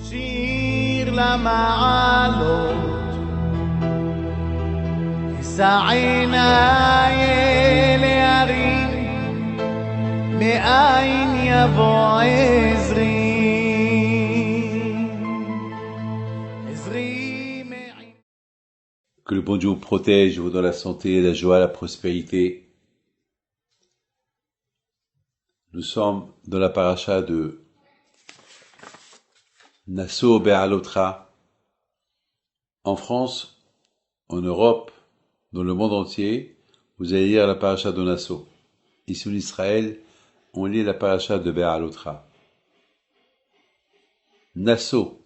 שיר למעלות, אשא עיניי להרים, מאין יבוא עזרי. Que le bon Dieu vous protège, vous donne la santé, la joie, la prospérité. Nous sommes dans la paracha de Nasso Be'alotra. En France, en Europe, dans le monde entier, vous allez lire la paracha de Nasso. Ici en Israël, on lit la paracha de Be'alotra. Nasso.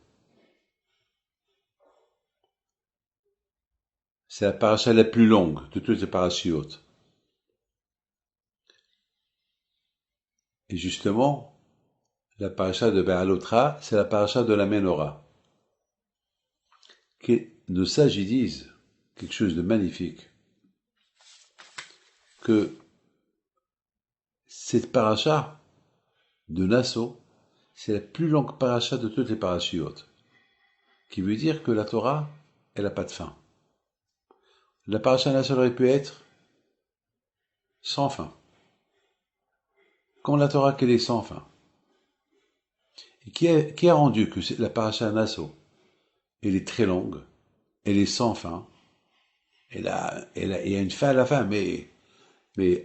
C'est la paracha la plus longue de toutes les parachiotes. Et justement, la paracha de Be'alotra, c'est la paracha de la Ménorah. Nos sages y disent quelque chose de magnifique, que cette paracha de Nasso, c'est la plus longue paracha de toutes les parachiotes, qui veut dire que la Torah, elle n'a pas de fin. La paracha Nasso aurait pu être sans fin, comme la Torah qu'elle est sans fin. Et qui a rendu que la paracha Nasso, elle est très longue, elle est sans fin, il y a une fin à la fin, mais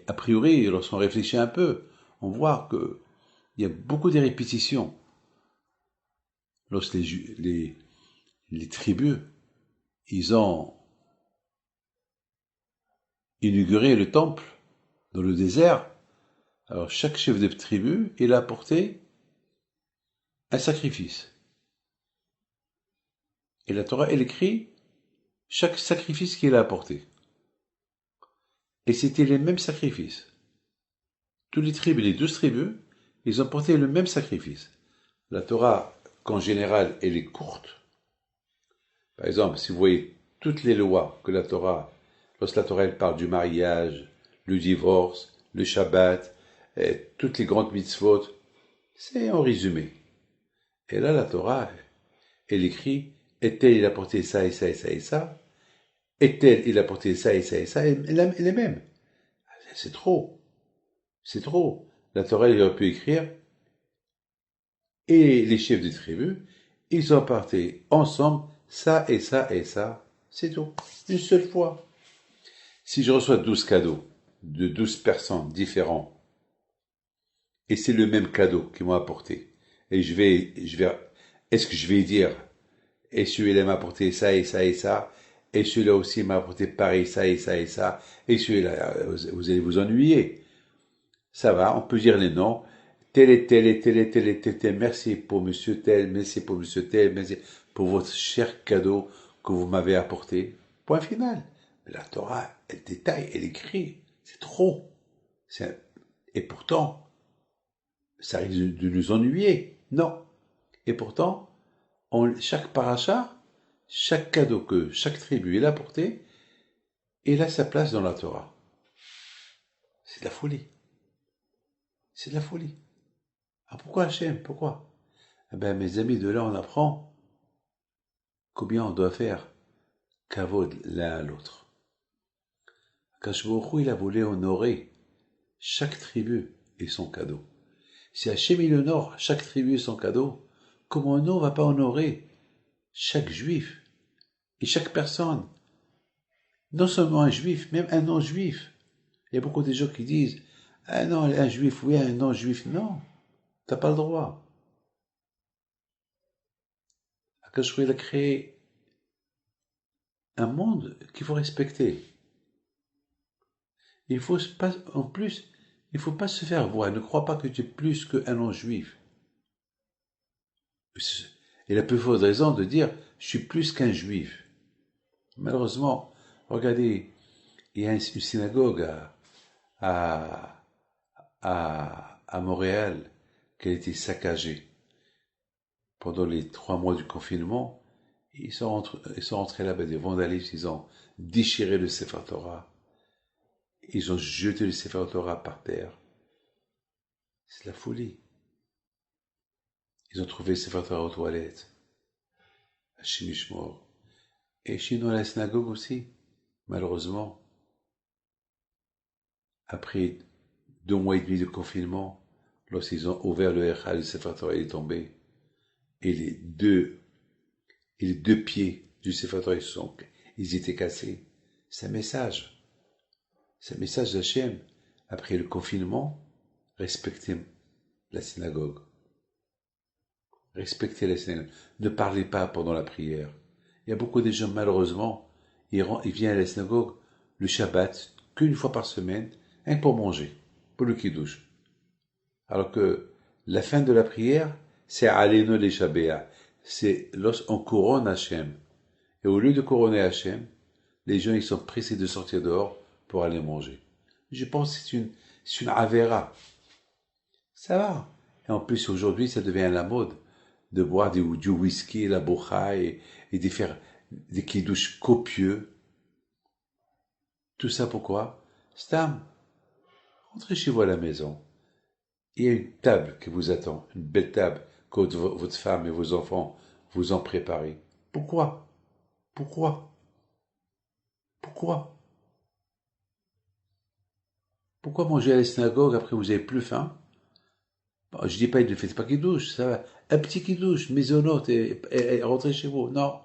a priori, lorsqu'on réfléchit un peu, on voit que il y a beaucoup de répétitions. Lorsque les tribus, ils ont inauguré le temple dans le désert, alors chaque chef de tribu, il a apporté un sacrifice. Et la Torah, elle écrit chaque sacrifice qu'il a apporté. Et c'était les mêmes sacrifices. Tous les tribus, les 12 tribus, ils ont porté le même sacrifice. La Torah, qu'en général, elle est courte. Par exemple, si vous voyez toutes les lois que la Torah, lorsque la Torah elle parle du mariage, le divorce, le Shabbat, toutes les grandes mitzvot, c'est en résumé. Et là, la Torah, elle écrit, et tel il a porté ça et ça et ça et ça, et tel il a porté ça et ça et ça, et les mêmes. C'est trop. C'est trop. La Torah, elle aurait pu écrire, et les chefs des tribus, ils ont porté ensemble ça et ça et ça. C'est tout. Une seule fois. Si je reçois 12 cadeaux de 12 personnes différentes, et c'est le même cadeau qu'ils m'ont apporté, et est-ce que je vais dire, et celui-là m'a apporté ça et ça et ça, et celui-là aussi m'a apporté pareil, ça et ça et ça, et celui-là, vous allez vous ennuyer. Ça va, on peut dire les noms, tel et tel et tel et tel et tel, tel, merci pour monsieur tel, merci pour monsieur tel, merci pour votre cher cadeau que vous m'avez apporté. Point final. Mais la Torah, elle détaille, elle écrit, c'est trop. Et pourtant, ça risque de nous ennuyer. Non. Et pourtant, chaque paracha, chaque cadeau que chaque tribu elle a apporté, il a sa place dans la Torah. C'est de la folie. C'est de la folie. Ah, pourquoi Hachem? Pourquoi? Eh ben, mes amis, de là, on apprend combien on doit faire kavod l'un à l'autre. Akadosh Baruch Hu, il a voulu honorer chaque tribu et son cadeau. Si Hachem il honore chaque tribu et son cadeau, comment nous, on ne va pas honorer chaque juif et chaque personne? Non seulement un juif, même un non-juif. Il y a beaucoup de gens qui disent, ah non, un juif, oui, un non-juif, non. T'as pas le droit. Akadosh Baruch Hu, il a créé un monde qu'il faut respecter. Il faut pas, en plus, il faut pas se faire voir. Ne crois pas que tu es plus qu'un non-juif. Et la plus forte raison de dire, je suis plus qu'un juif. Malheureusement, regardez, il y a une synagogue à Montréal qui a été saccagée. Pendant les 3 mois du confinement, ils sont rentrés là-bas, des vandalistes, ils ont déchiré le Sefer Torah. Ils ont jeté le Sefer Torah par terre. C'est de la folie. Ils ont trouvé le Sefer Torah aux toilettes. Hachem Yishmor. Et chez nous, à la synagogue aussi, malheureusement, après 2 mois et demi de confinement, lorsqu'ils ont ouvert le Echal, le Sefer Torah est tombé, et les deux pieds du Sefer Torah, ils étaient cassés. C'est un message. C'est un message d'Hachem. Après le confinement, respectez la synagogue. Respectez la synagogue. Ne parlez pas pendant la prière. Il y a beaucoup de gens, malheureusement, ils viennent à la synagogue le Shabbat qu'une fois par semaine, rien que pour manger, pour le kiddush. Alors que la fin de la prière, c'est Aleno les Shabéa. C'est lorsqu'on couronne Hachem. Et au lieu de couronner Hachem, les gens ils sont pressés de sortir dehors pour aller manger. Je pense que c'est une avéra. Ça va. Et en plus, aujourd'hui, ça devient la mode de boire du whisky, la bocha et de faire des kiddush copieux. Tout ça pourquoi? Stam, rentrez chez vous à la maison. Il y a une table qui vous attend, une belle table que votre femme et vos enfants vous ont préparée. Pourquoi? Pourquoi? Pourquoi? Pourquoi manger à la synagogue après vous avez plus faim? Bon, je dis pas, ne faites pas kiddush, ça va. Un petit kiddush, maisonnote et rentrez chez vous. Non.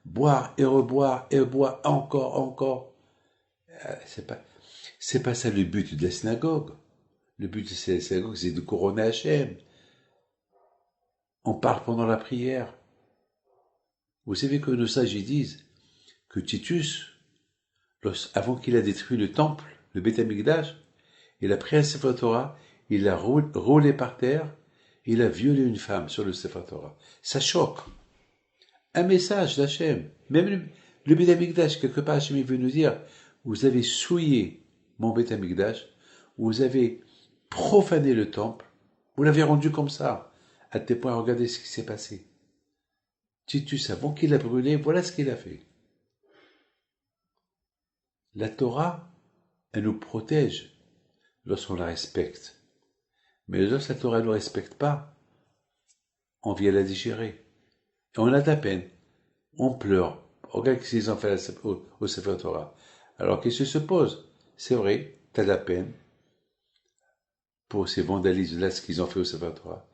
Boire et reboire et boire encore. C'est pas ça le but de la synagogue. Le but de la synagogue, c'est de couronner Hachem. On parle pendant la prière. Vous savez que nos sages ils disent que Titus, avant qu'il a détruit le temple, le Beth Amikdash, il a pris un Sefer Torah, il l'a roulé par terre, et il a violé une femme sur le Sefer Torah. Ça choque. Un message d'Hachem. Même le Beth Amikdash, quelque part, Hachem veut nous dire, vous avez souillé mon Beth Amikdash, vous avez profané le temple, vous l'avez rendu comme ça. À tel point, regardez ce qui s'est passé. Titus, avant qu'il a brûlé, voilà ce qu'il a fait. La Torah, elle nous protège lorsqu'on la respecte. Mais lorsque la Torah ne nous respecte pas, on vient la digérer. Et on a de la peine. On pleure. Regarde ce qu'ils ont fait au Sefer Torah. Alors qu'est-ce qui se pose? C'est vrai, tu as de la peine pour ces vandalismes-là, ce qu'ils ont fait au Sefer Torah.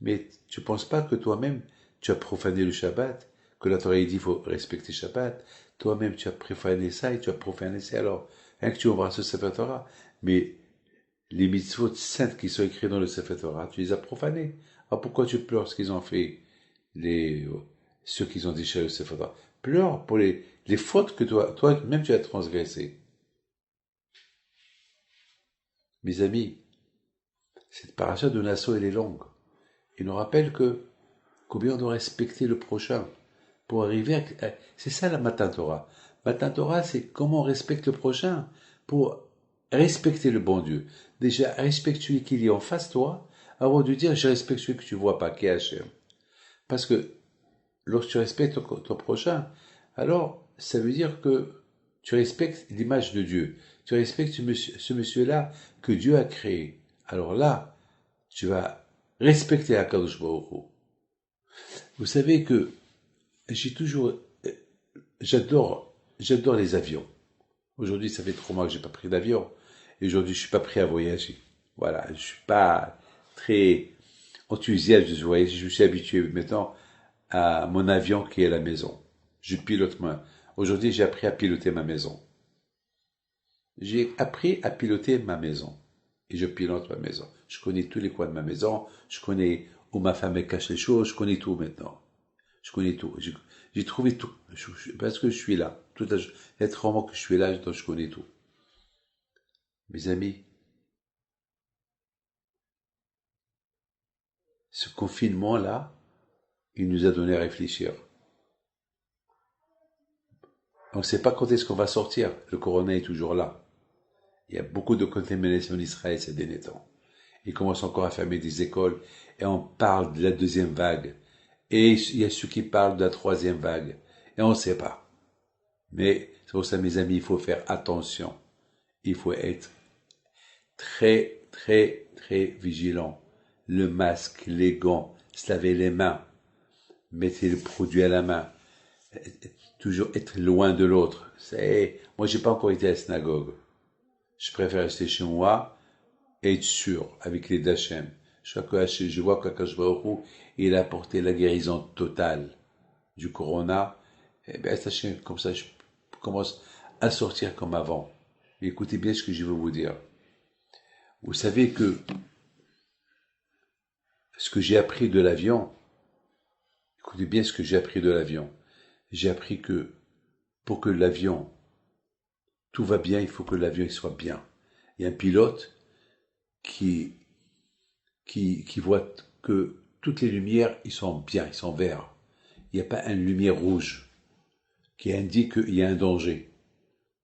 Mais tu ne penses pas que toi-même, tu as profané le Shabbat, que la Torah dit qu'il faut respecter le Shabbat. Toi-même, tu as profané ça et tu as profané ça. Alors, rien que tu embrasses le Sefer Torah, mais les mitzvot saintes qui sont écrites dans le Sefer Torah, tu les as profanés. Alors pourquoi tu pleures ce qu'ils ont fait, ceux qui ont déchiré le Sefer Torah? Pleure pour les fautes que toi-même tu as transgressées. Mes amis, cette paracha de Nassau, elle est longue. Il nous rappelle que combien on doit respecter le prochain pour arriver à... C'est ça la Matan Torah. Matan Torah, c'est comment on respecte le prochain pour respecter le bon Dieu. Déjà, respecte celui qui est en face de toi avant de dire je respecte celui que tu ne vois pas, qui est Hachem. Parce que lorsque tu respectes ton prochain, alors ça veut dire que tu respectes l'image de Dieu. Tu respectes ce monsieur-là que Dieu a créé. Alors là, tu vas respecter Akadosh Baruch Hu. Vous savez que j'adore les avions. Aujourd'hui, ça fait 3 mois que j'ai pas pris d'avion. Et aujourd'hui, je suis pas prêt à voyager. Voilà, je suis pas très enthousiaste de voyager. Je suis habitué maintenant à mon avion qui est à la maison. Je pilote Aujourd'hui, j'ai appris à piloter ma maison. J'ai appris à piloter ma maison. Et je pilote ma maison. Je connais tous les coins de ma maison. Je connais où ma femme cache les choses. Je connais tout maintenant. Je connais tout. J'ai trouvé tout. Parce que je suis là. Il y a 3 mois que je suis là, donc je connais tout. Mes amis, ce confinement-là, il nous a donné à réfléchir. On ne sait pas quand est-ce qu'on va sortir. Le corona est toujours là. Il y a beaucoup de contamination en Israël ces derniers temps. Ils commencent encore à fermer des écoles et on parle de la 2e vague. Et il y a ceux qui parlent de la 3e vague. Et on ne sait pas. Mais c'est pour ça, mes amis, il faut faire attention. Il faut être très, très, très vigilant. Le masque, les gants, se laver les mains. Mettez le produit à la main. toujours être loin de l'autre. Moi, j'ai pas encore été à la synagogue. Je préfère rester chez moi et être sûr avec les d'Hachem. Je vois qu'Akash Baruch Hu, il a apporté la guérison totale du corona. Et bien, Hachem, comme ça, je commence à sortir comme avant. Écoutez bien ce que je veux vous dire. Vous savez que ce que j'ai appris de l'avion, écoutez bien ce que j'ai appris de l'avion. J'ai appris que pour que l'avion, tout va bien, il faut que l'avion il soit bien. Il y a un pilote qui voit que toutes les lumières, ils sont bien, ils sont verts. Il n'y a pas une lumière rouge qui indique qu'il y a un danger.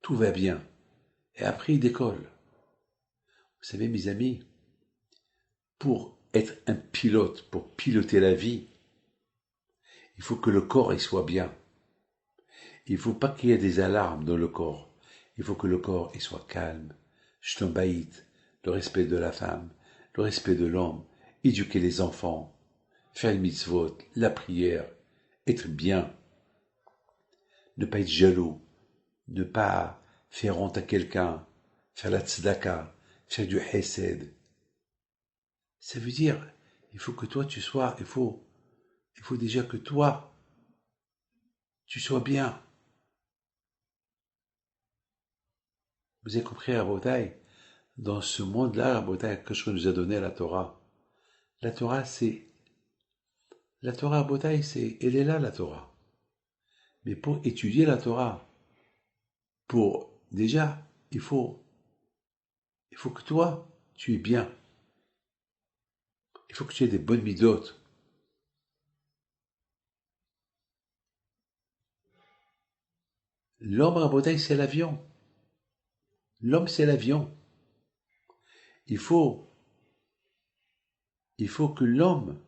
Tout va bien. Et après, il décolle. Vous savez, mes amis, pour être un pilote, pour piloter la vie, il faut que le corps il soit bien. Il ne faut pas qu'il y ait des alarmes dans le corps. Il faut que le corps il soit calme. Shtombaït, le respect de la femme, le respect de l'homme, éduquer les enfants, faire le mitzvot, la prière, être bien, ne pas être jaloux, ne pas faire honte à quelqu'un, faire la tzedaka, faire du hesed. Ça veut dire, il faut que toi tu sois, il faut déjà que toi, tu sois bien. Vous avez compris, Rabotai? Dans ce monde-là, Rabotai, que je nous a donné la Torah. La Torah, Rabotai, elle est là, la Torah. Mais pour étudier la Torah, déjà, il faut que toi, tu es bien. Il faut que tu aies des bonnes midotes. L'homme, Rabotai, c'est l'avion. L'homme, c'est l'avion. Il faut que l'homme,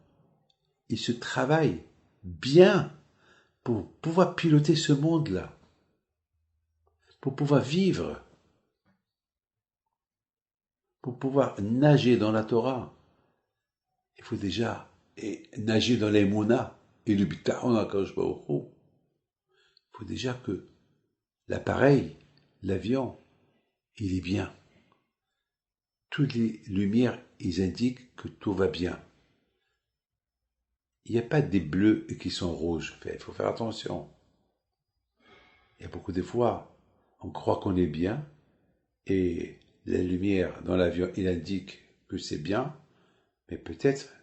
il se travaille bien pour pouvoir piloter ce monde-là, pour pouvoir vivre, pour pouvoir nager dans la Torah. Il faut déjà nager dans l'Emouna et le Bitachon HaKadosh Baruch Hu. Il faut déjà que l'appareil, l'avion, il est bien. Toutes les lumières, ils indiquent que tout va bien. Il n'y a pas des bleus qui sont rouges. Il faut faire attention. Il y a beaucoup de fois, on croit qu'on est bien et la lumière dans l'avion, il indique que c'est bien, mais peut-être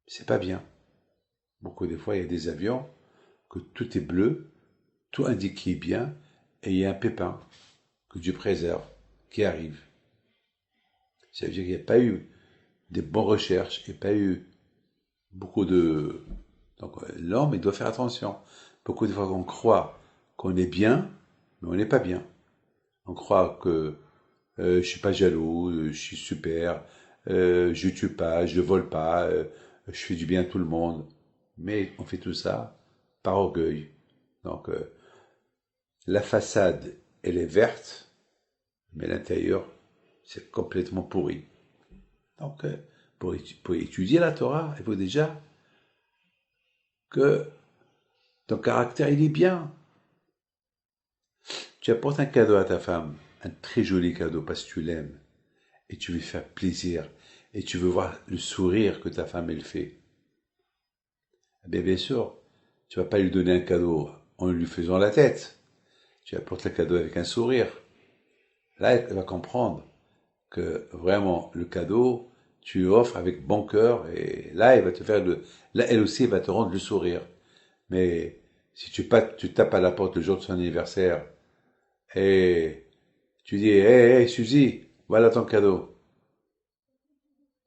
c'est pas bien. Beaucoup de fois, il y a des avions que tout est bleu, tout indique qu'il est bien, et il y a un pépin que Dieu préserve, qui arrive. Ça veut dire qu'il n'y a pas eu des bonnes recherches, il n'y a pas eu beaucoup de... Donc l'homme, il doit faire attention. Beaucoup de fois, on croit qu'on est bien, mais on n'est pas bien. On croit que je suis pas jaloux, je suis super, je tue pas, je vole pas, je fais du bien à tout le monde. Mais on fait tout ça par orgueil. Donc la façade, elle est verte, mais l'intérieur, c'est complètement pourri. Donc pour étudier la Torah, il faut déjà que ton caractère, il est bien. Tu apportes un cadeau à ta femme, un très joli cadeau parce que tu l'aimes, et tu veux faire plaisir, et tu veux voir le sourire que ta femme, elle fait. Bien sûr, tu vas pas lui donner un cadeau en lui faisant la tête. Tu apportes le cadeau avec un sourire. Là, elle va comprendre que vraiment, le cadeau, tu offres avec bon cœur, et là, elle va te faire là, elle aussi, elle va te rendre le sourire. Mais si tu tapes à la porte le jour de son anniversaire, et tu dis, hey, Suzy, voilà ton cadeau.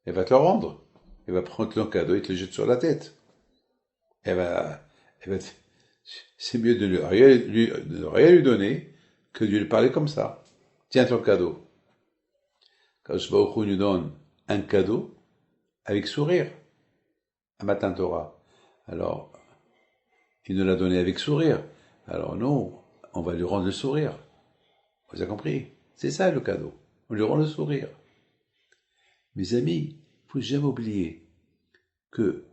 Elle va te le rendre. Elle va prendre ton cadeau et te le jette sur la tête. C'est mieux de ne rien lui donner que de lui parler comme ça. Tiens ton cadeau. Quand je nous donne un cadeau avec sourire à Matan Torah. Alors, il nous l'a donné avec sourire. Alors nous, on va lui rendre le sourire. Vous avez compris? C'est ça le cadeau. On lui rend le sourire. Mes amis, il ne faut jamais oublier que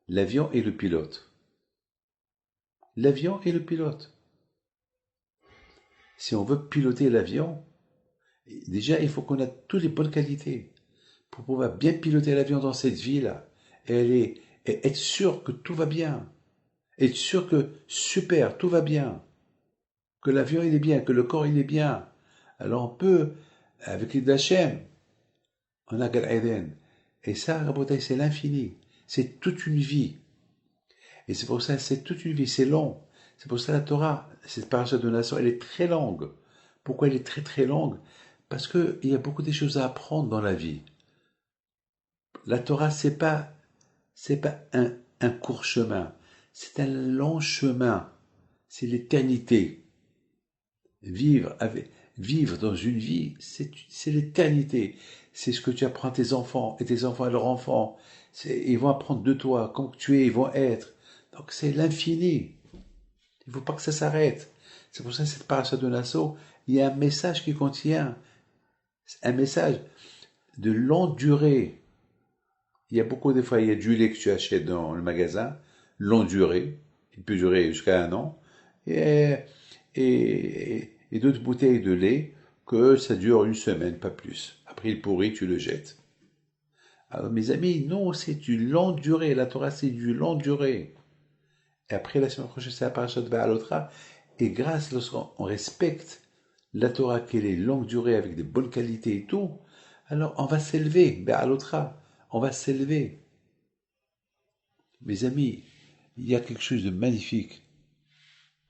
l'avion est le pilote. l'avion et le pilote. Si on veut piloter l'avion, déjà, il faut qu'on ait toutes les bonnes qualités pour pouvoir bien piloter l'avion dans cette vie-là. Et être sûr que tout va bien. Être sûr que, super, tout va bien. Que l'avion, il est bien, que le corps, il est bien. Alors on peut, avec les d'Hachem, on a Gan Eden. Et ça, Rabotai, c'est l'infini. C'est toute une vie. Et c'est pour ça, c'est toute une vie, c'est long. C'est pour ça la Torah, cette paracha de Nassau, elle est très longue. Pourquoi elle est très très longue? Parce qu'il y a beaucoup de choses à apprendre dans la vie. La Torah, c'est pas un court chemin. C'est un long chemin. C'est l'éternité. Vivre dans une vie, c'est l'éternité. C'est ce que tu apprends à tes enfants et tes enfants à leurs enfants. Ils vont apprendre de toi, comme tu es, ils vont être. Donc c'est l'infini. Il ne faut pas que ça s'arrête. C'est pour ça que cette paracha de Nassau, il y a un message qui contient, un message de longue durée. Il y a beaucoup de fois, il y a du lait que tu achètes dans le magasin, longue durée, il peut durer jusqu'à 1 an, et d'autres bouteilles de lait que ça dure 1 semaine, pas plus. Après il pourrit, tu le jettes. Alors mes amis, non, c'est du longue durée. La Torah, c'est du longue durée. Et après, la semaine prochaine, c'est la paracha de Ba'alotra. Et grâce, lorsqu'on respecte la Torah, qu'elle est longue durée, avec des bonnes qualités et tout, alors on va s'élever, Ba'alotra. On va s'élever. Mes amis, il y a quelque chose de magnifique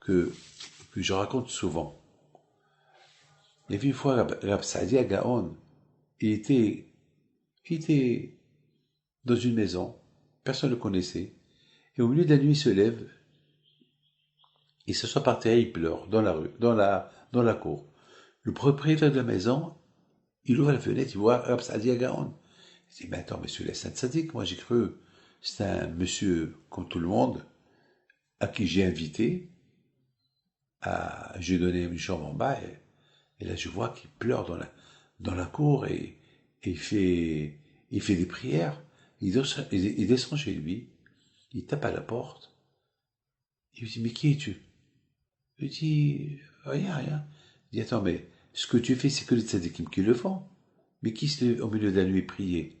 que je raconte souvent. Il y avait une fois, Rab Saadia Gaon, il était dans une maison, personne ne le connaissait, et au milieu de la nuit, il se lève, il s'assoit par terre, il pleure, dans la rue, dans la cour. Le propriétaire de la maison, il ouvre la fenêtre, il voit Rab Saadia Gaon. Il dit, mais attends, monsieur l'Hassan Tzadik, moi j'ai cru, c'est un monsieur comme tout le monde, à qui j'ai invité, j'ai donné une chambre en bas, et là je vois qu'il pleure dans la cour, et il fait des prières. Il descend chez lui, il tape à la porte, il lui dit, mais qui es-tu? Il lui dit, rien, rien. Il dit, attends, mais ce que tu fais, c'est que les tzadikim qui le font. Mais qui se lève au milieu de la nuit prier,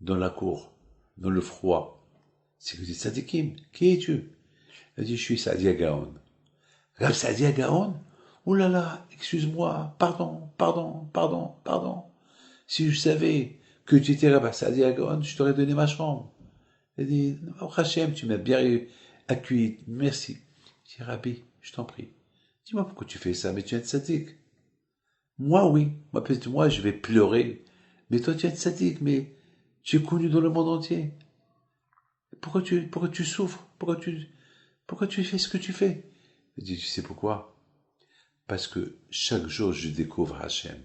dans la cour, dans le froid? C'est que les tzadikim. Qui es-tu? Il dit, je suis Saadia Gaon. Rab Saadia Gaon? Oh là là, excuse-moi, pardon. Si je savais que tu étais Rab Saadia Gaon, je t'aurais donné ma chambre. Il dit, oh Hachem, tu m'as bien accueilli, merci. Je dis, Rabbi, je t'en prie, dis-moi pourquoi tu fais ça, mais tu es un tzaddik. Moi, oui, moi, peut-être moi, je vais pleurer, mais toi, tu es un tzaddik, mais tu es connu dans le monde entier. Pourquoi tu souffres? Pourquoi tu fais ce que tu fais? Il dit, tu sais pourquoi? Parce que chaque jour, je découvre Hachem.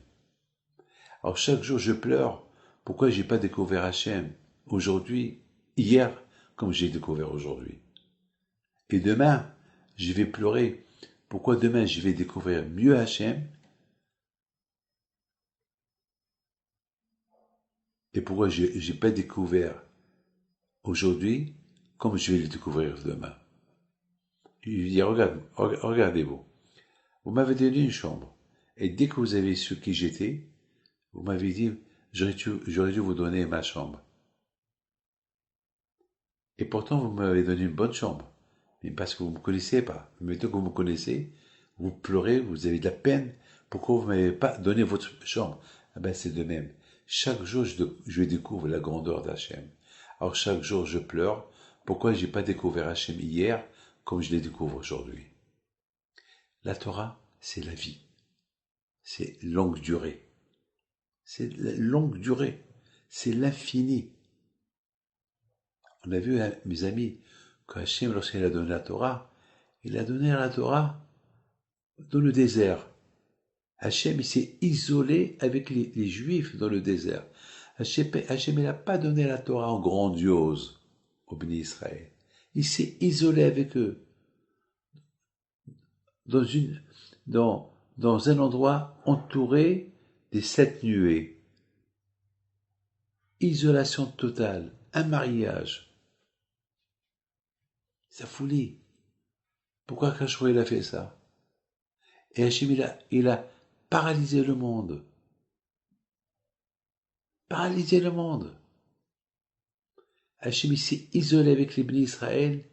Alors, chaque jour, je pleure. Pourquoi j'ai pas découvert Hachem aujourd'hui, hier, comme j'ai découvert aujourd'hui? Et demain, je vais pleurer. Pourquoi demain, je vais découvrir mieux Hachem? Et pourquoi je n'ai pas découvert aujourd'hui comme je vais le découvrir demain? Je lui dis, regardez-vous. Vous m'avez donné une chambre. Et dès que vous avez su qui j'étais, vous m'avez dit, j'aurais dû vous donner ma chambre. Et pourtant, vous m'avez donné une bonne chambre. Mais parce que vous ne me connaissez pas. Mais maintenant que vous me connaissez, vous pleurez, vous avez de la peine. Pourquoi vous ne m'avez pas donné votre chambre? Ah ben, c'est de même. Chaque jour, je découvre la grandeur d'Hachem. Alors, chaque jour, je pleure. Pourquoi je n'ai pas découvert Hachem hier comme je le découvre aujourd'hui? La Torah, c'est la vie. C'est longue durée. C'est la longue durée. C'est l'infini. On a vu, mes amis, que Hachem, lorsqu'il a donné la Torah, il a donné la Torah dans le désert. Hachem, il s'est isolé avec les Juifs dans le désert. Hachem, il n'a pas donné la Torah en grandiose au béni Israël. Il s'est isolé avec eux dans un endroit entouré des 7 nuées. Isolation totale, un mariage. C'est la folie. Pourquoi Kachou il a fait ça? Et Hachem il a paralysé le monde. Paralysé le monde. Hachem s'est isolé avec les bénis Israël.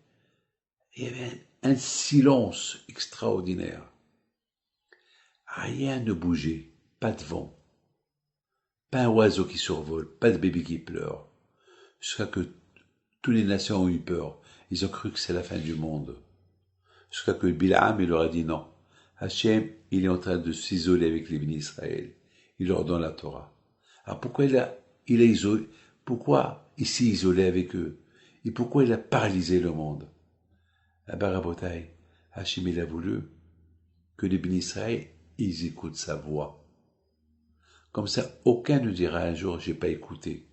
Il y avait un silence extraordinaire. Rien ne bougeait, pas de vent, pas un oiseau qui survole, pas de bébé qui pleure. Jusqu'à que toutes les nations ont eu peur. Ils ont cru que c'est la fin du monde. Jusqu'à que Bil'am, il leur a dit non. Hachem, il est en train de s'isoler avec les bénis Israël. Il leur donne la Torah. Alors pourquoi il a isolé, pourquoi il s'est isolé avec eux? Et pourquoi il a paralysé le monde? À Barabotaï, Hachem, il a voulu que les bénis Israël, ils écoutent sa voix. Comme ça, aucun ne dira un jour, j'ai pas écouté.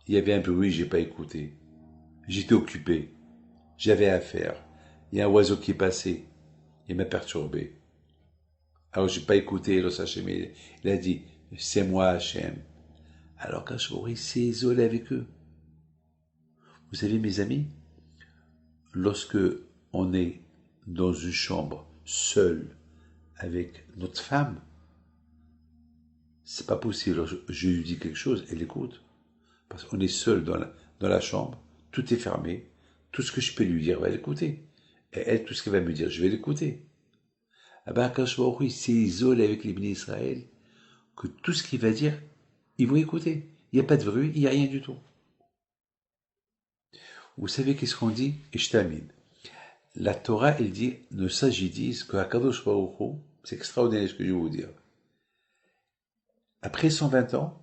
Il y avait un bruit, j'ai pas écouté. J'étais occupé. J'avais affaire. Il y a un oiseau qui est passé. Il m'a perturbé. Alors j'ai pas écouté. Alors Hachem, il a dit, c'est moi Hachem. Alors qu'Hachem s'est isolé avec eux. Vous savez, mes amis, lorsque on est dans une chambre seul avec notre femme, c'est pas possible. Je lui dis quelque chose, elle écoute. Parce qu'on est seul dans la chambre, tout est fermé, tout ce que je peux lui dire, va l'écouter. Et elle, tout ce qu'elle va me dire, je vais l'écouter. Ah ben, quand il s'est isolé avec les bénis Israël, que tout ce qu'il va dire, ils vont écouter. Il n'y a pas de bruit, il n'y a rien du tout. Vous savez qu'est-ce qu'on dit? Et je termine. La Torah, elle dit, ne s'agit que Hakadosh Baruch Hu, c'est extraordinaire ce que je vais vous dire. Après 120 ans,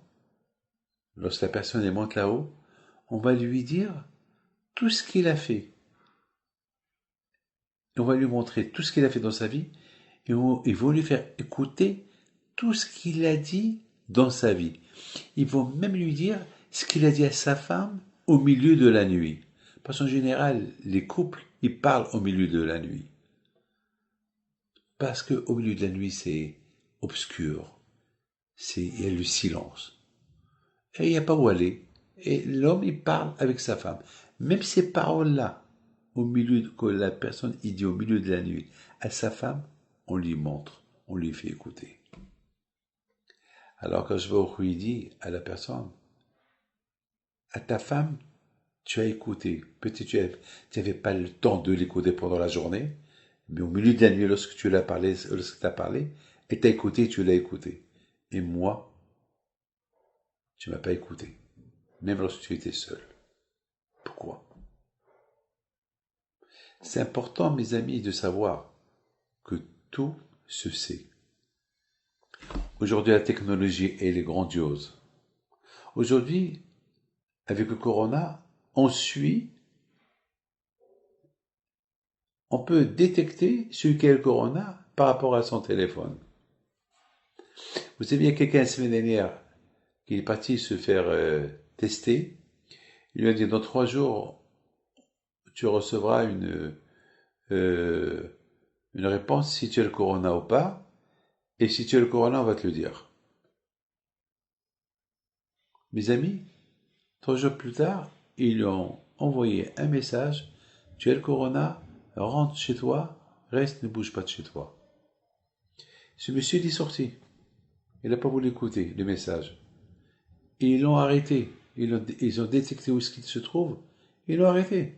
lorsque la personne est monte là-haut, on va lui dire tout ce qu'il a fait. On va lui montrer tout ce qu'il a fait dans sa vie et ils vont lui faire écouter tout ce qu'il a dit dans sa vie. Ils vont même lui dire ce qu'il a dit à sa femme au milieu de la nuit. Parce qu'en général, les couples, ils parlent au milieu de la nuit. Parce qu'au milieu de la nuit, c'est obscur. Il y a le silence. Et il n'y a pas où aller. Et l'homme, il parle avec sa femme. Même ces paroles-là, que la personne il dit au milieu de la nuit à sa femme, on lui montre, on lui fait écouter. Alors quand je vais dit à la personne, à ta femme, tu as écouté. Peut-être tu n'avais pas le temps de l'écouter pendant la journée, mais au milieu de la nuit, lorsque tu as parlé, et t'as écouté, tu l'as écouté. Et moi, tu m'as pas écouté, même lorsque tu étais seul. Pourquoi? C'est important, mes amis, de savoir que tout se sait. Aujourd'hui, la technologie, elle est grandiose. Aujourd'hui, avec le corona, on peut détecter celui qui a le corona par rapport à son téléphone. Vous savez, il y a quelqu'un la semaine dernière qui est parti se faire tester. Il lui a dit, dans 3 jours, tu recevras une réponse si tu as le corona ou pas. Et si tu as le corona, on va te le dire. Mes amis, 3 jours plus tard, ils lui ont envoyé un message. Tu as le corona, rentre chez toi, reste, ne bouge pas de chez toi. Ce monsieur est sorti. Il n'a pas voulu écouter le message. Et ils l'ont arrêté. Ils ont détecté où est-ce qu'il se trouve. Ils l'ont arrêté.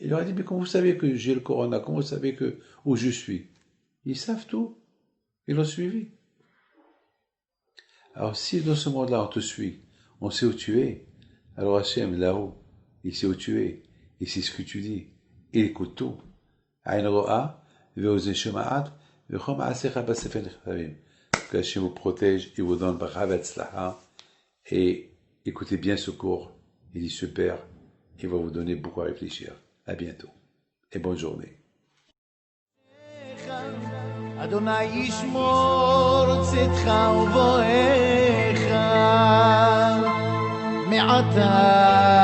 Il leur a dit, mais comment vous savez que j'ai le corona? Comment vous savez où je suis? Ils savent tout. Ils l'ont suivi. Alors si dans ce monde-là on te suit, on sait où tu es, alors Hachem là-haut, il sait où tu es, il sait ce que tu dis, il écoute tout. Aïn ro'a, ve'ozen shema'at, ve'chom ha'asecha b'sefer nechavim. Que Hachem vous protège et vous donne bracha v'atzlacha. Et écoutez bien ce cours, il est super, il va vous donner beaucoup à réfléchir. À bientôt et bonne journée. אדוני ישמור צאתך ובואך מעתה